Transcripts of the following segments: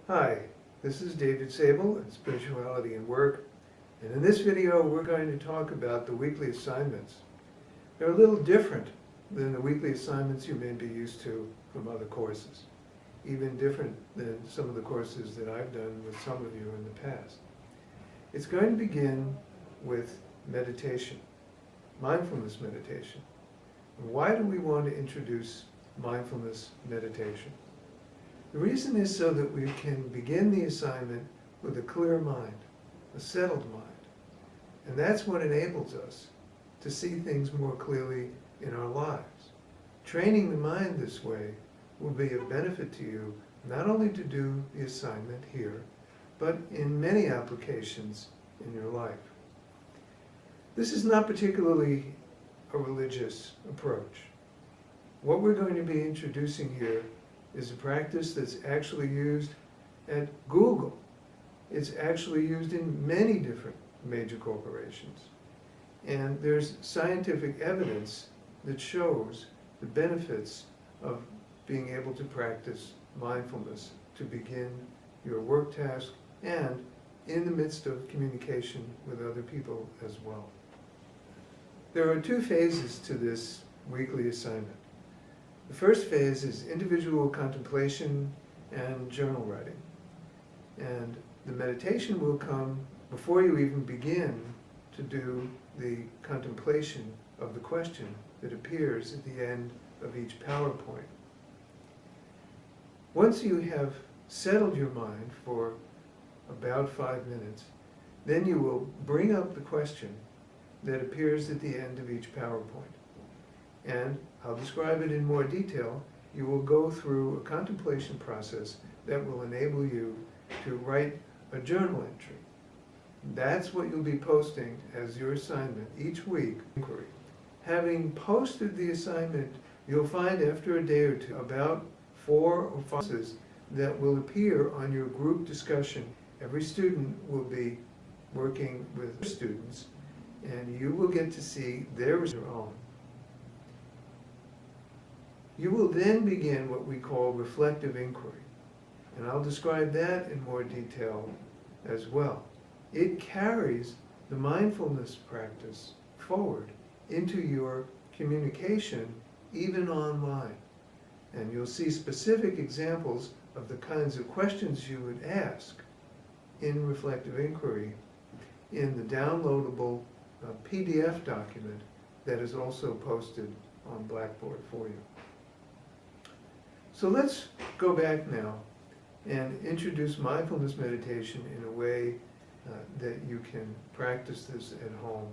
Hi, this is David Sable at Spirituality and Work, and in this video we're going to talk about the weekly assignments. They're a little different than the weekly assignments you may be used to from other courses, even different than some of the courses that I've done with some of you in the past. It's going to begin with meditation, mindfulness meditation. And why do we want to introduce mindfulness meditation? The reason is so that we can begin the assignment with a clear mind, a settled mind. And that's what enables us to see things more clearly in our lives. Training the mind this way will be of benefit to you, not only to do the assignment here, but in many applications in your life. This is not particularly a religious approach. What we're going to be introducing here is a practice that's actually used at Google. It's actually used in many different major corporations. And there's scientific evidence that shows the benefits of being able to practice mindfulness to begin your work task and in the midst of communication with other people as well. There are two phases to this weekly assignment. The first phase is individual contemplation and journal writing. And the meditation will come before you even begin to do the contemplation of the question that appears at the end of each PowerPoint. Once you have settled your mind for about 5 minutes, then you will bring up the question that appears at the end of each PowerPoint. And I'll describe it in more detail. You will go through a contemplation process that will enable you to write a journal entry. That's what you'll be posting as your assignment each week. Having posted the assignment, you'll find after a day or two about 4 or 5 sentences that will appear on your group discussion. Every student will be working with students, and you will get to see their own. You will then begin what we call reflective inquiry, and I'll describe that in more detail as well. It carries the mindfulness practice forward into your communication, even online. And you'll see specific examples of the kinds of questions you would ask in reflective inquiry in the downloadable PDF document that is also posted on Blackboard for you. So let's go back now and introduce mindfulness meditation in a way that you can practice this at home.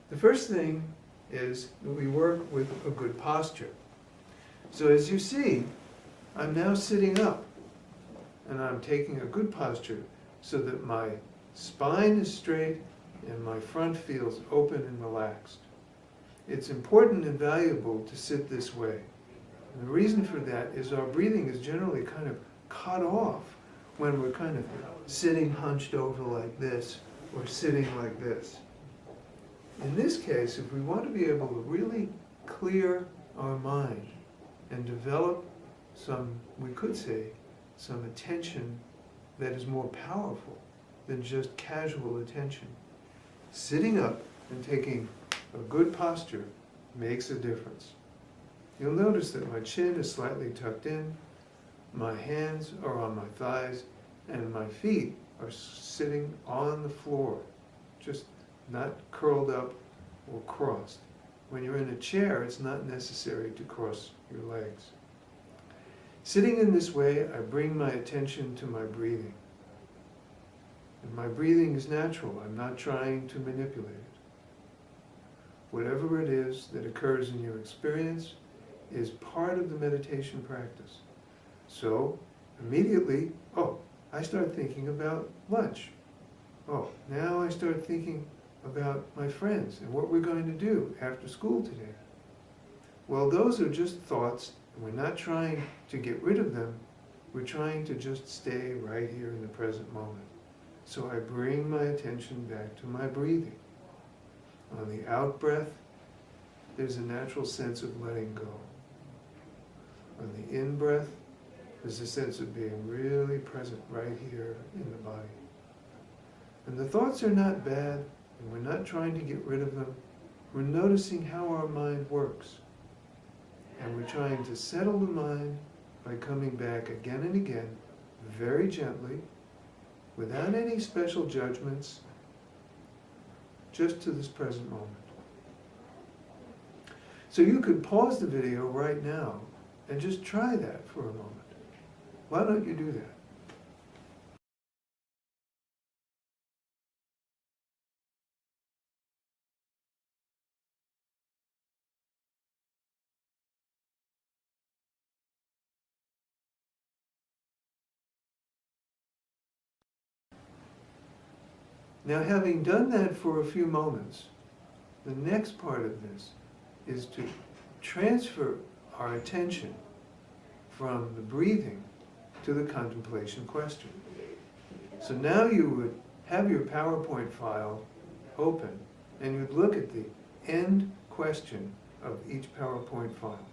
The first thing is that we work with a good posture. So as you see, I'm now sitting up, and I'm taking a good posture so that my spine is straight and my front feels open and relaxed. It's important and valuable to sit this way. And the reason for that is our breathing is generally kind of cut off when we're kind of sitting hunched over like this or sitting like this. In this case, if we want to be able to really clear our mind and develop some, we could say, some attention that is more powerful than just casual attention, sitting up and taking a good posture makes a difference. You'll notice that my chin is slightly tucked in, my hands are on my thighs, and my feet are sitting on the floor, just not curled up or crossed. When you're in a chair, it's not necessary to cross your legs. Sitting in this way, I bring my attention to my breathing. And my breathing is natural. I'm not trying to manipulate it. Whatever it is that occurs in your experience is part of the meditation practice. So, immediately, I start thinking about lunch. Now I start thinking about my friends and what we're going to do after school today. Well, those are just thoughts, and we're not trying to get rid of them. We're trying to just stay right here in the present moment. So I bring my attention back to my breathing. On the out breath, there's a natural sense of letting go. On the in breath, There's a sense of being really present right here in the body. And the thoughts are not bad, and we're not trying to get rid of them. We're noticing how our mind works. And we're trying to settle the mind by coming back again and again, very gently, without any special judgments, just to this present moment. So you could pause the video right now and just try that for a moment. Why don't you do that? Now, having done that for a few moments, the next part of this is to transfer our attention from the breathing to the contemplation question. So now you would have your PowerPoint file open, and you'd look at the end question of each PowerPoint file.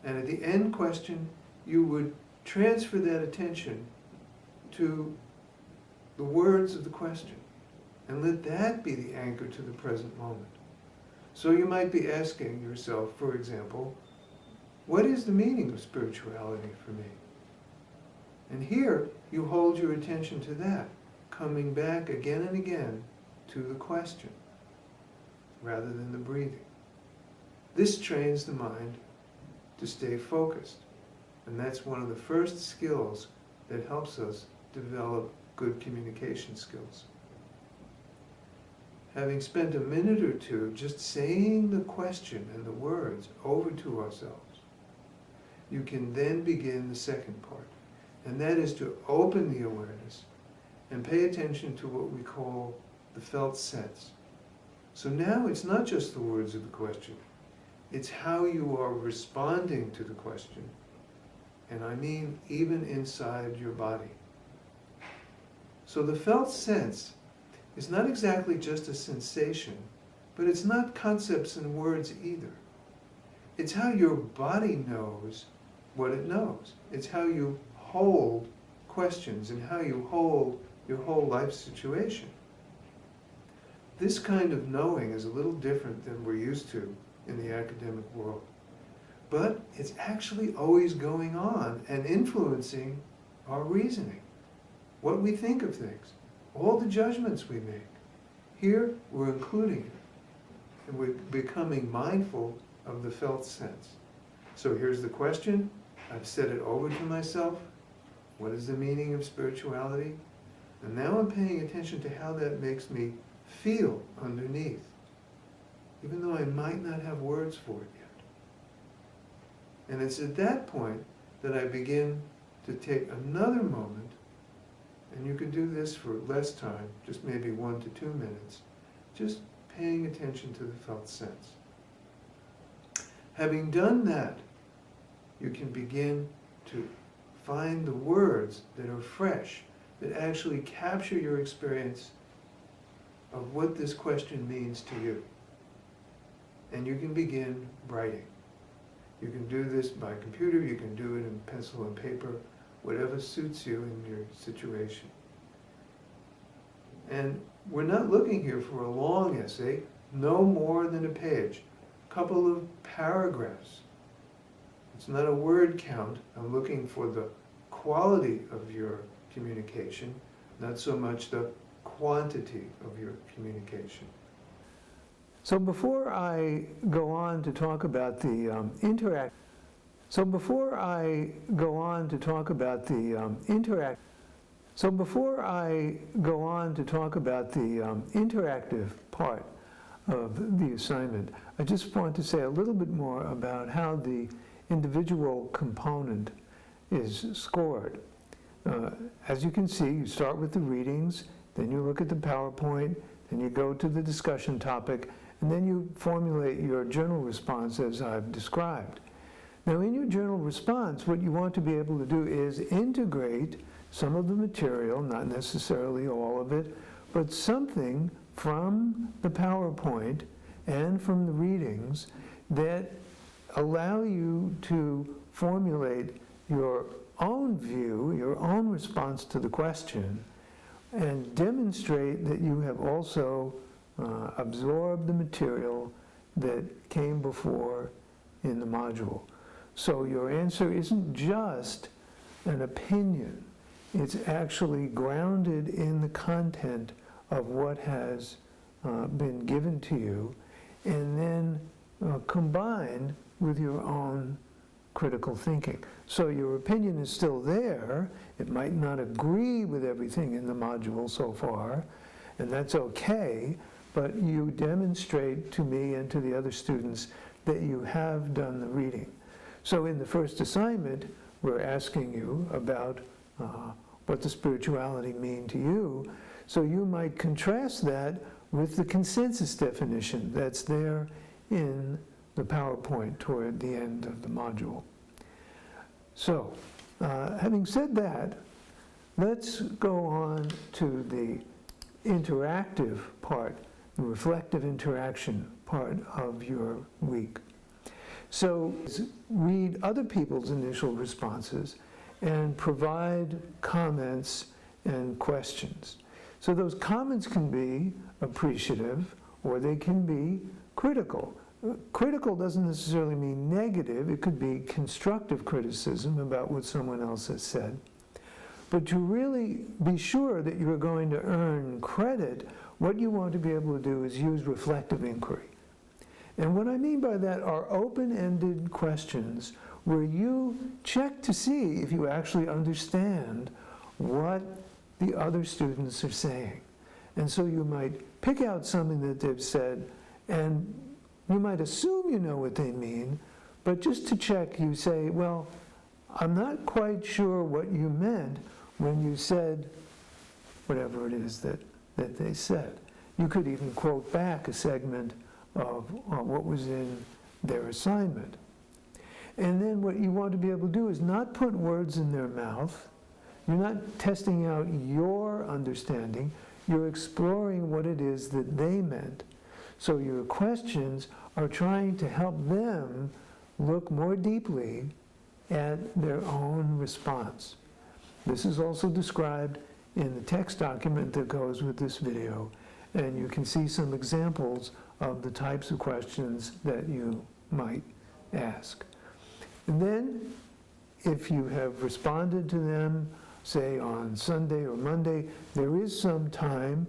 And at the end question, you would transfer that attention to the words of the question, and let that be the anchor to the present moment. So you might be asking yourself, for example, what is the meaning of spirituality for me? And here you hold your attention to that, coming back again and again to the question, rather than the breathing. This trains the mind to stay focused, and that's one of the first skills that helps us develop good communication skills. Having spent a minute or two just saying the question and the words over to ourselves, you can then begin the second part, and that is to open the awareness and pay attention to what we call the felt sense. So now it's not just the words of the question, it's how you are responding to the question, and I mean even inside your body. So the felt sense is not exactly just a sensation, but it's not concepts and words either. It's how your body knows what it knows. It's how you hold questions and how you hold your whole life situation. This kind of knowing is a little different than we're used to in the academic world. But it's actually always going on and influencing our reasoning, what we think of things, all the judgments we make. Here, we're including it, and we're becoming mindful of the felt sense. So here's the question. I've said it over to myself. What is the meaning of spirituality? And now I'm paying attention to how that makes me feel underneath, even though I might not have words for it yet. And it's at that point that I begin to take another moment, and you can do this for less time, just maybe 1 to 2 minutes, just paying attention to the felt sense. Having done that, you can begin to find the words that are fresh, that actually capture your experience of what this question means to you. And you can begin writing. You can do this by computer, you can do it in pencil and paper, whatever suits you in your situation. And we're not looking here for a long essay, no more than a page, a couple of paragraphs. It's not a word count. I'm looking for the quality of your communication, not so much the quantity of your communication. So before I go on to talk about the interactive part of the assignment, I just want to say a little bit more about how the individual component is scored. As you can see, you start with the readings, then you look at the PowerPoint, then you go to the discussion topic, and then you formulate your journal response as I've described. Now, in your journal response, what you want to be able to do is integrate some of the material, not necessarily all of it, but something from the PowerPoint and from the readings that allow you to formulate your own view, your own response to the question, and demonstrate that you have also absorbed the material that came before in the module. So your answer isn't just an opinion, it's actually grounded in the content of what has been given to you, and then combined with your own critical thinking. So your opinion is still there. It might not agree with everything in the module so far, and that's okay, but you demonstrate to me and to the other students that you have done the reading. So in the first assignment, we're asking you about what does spirituality mean to you. So you might contrast that with the consensus definition that's there in the PowerPoint toward the end of the module. So, having said that, let's go on to the interactive part, the reflective interaction part of your week. So, read other people's initial responses and provide comments and questions. So those comments can be appreciative or they can be critical. Critical doesn't necessarily mean negative. It could be constructive criticism about what someone else has said. But to really be sure that you're going to earn credit, what you want to be able to do is use reflective inquiry. And what I mean by that are open-ended questions where you check to see if you actually understand what the other students are saying. And so you might pick out something that they've said, and you might assume you know what they mean, but just to check, you say, well, I'm not quite sure what you meant when you said whatever it is that they said. You could even quote back a segment of what was in their assignment. And then what you want to be able to do is not put words in their mouth. You're not testing out your understanding. You're exploring what it is that they meant. So your questions are trying to help them look more deeply at their own response. This is also described in the text document that goes with this video, and you can see some examples of the types of questions that you might ask. And then, if you have responded to them, say on Sunday or Monday, there is some time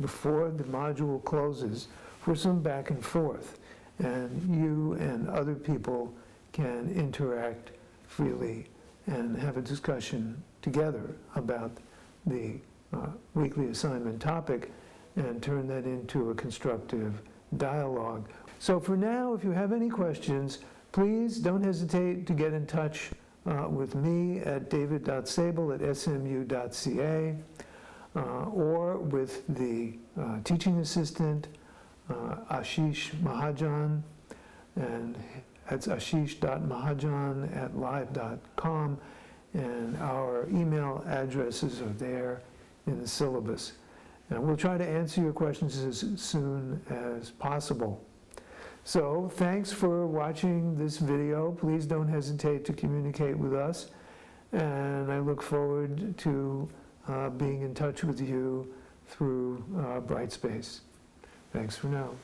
before the module closes for some back and forth, and you and other people can interact freely and have a discussion together about the weekly assignment topic and turn that into a constructive dialogue. So for now, if you have any questions, please don't hesitate to get in touch with me at david.sable@smu.ca or with the teaching assistant, Ashish Mahajan, and that's ashish.mahajan@live.com, and our email addresses are there in the syllabus. And we'll try to answer your questions as soon as possible. So thanks for watching this video. Please don't hesitate to communicate with us, and I look forward to being in touch with you through Brightspace. Thanks for now.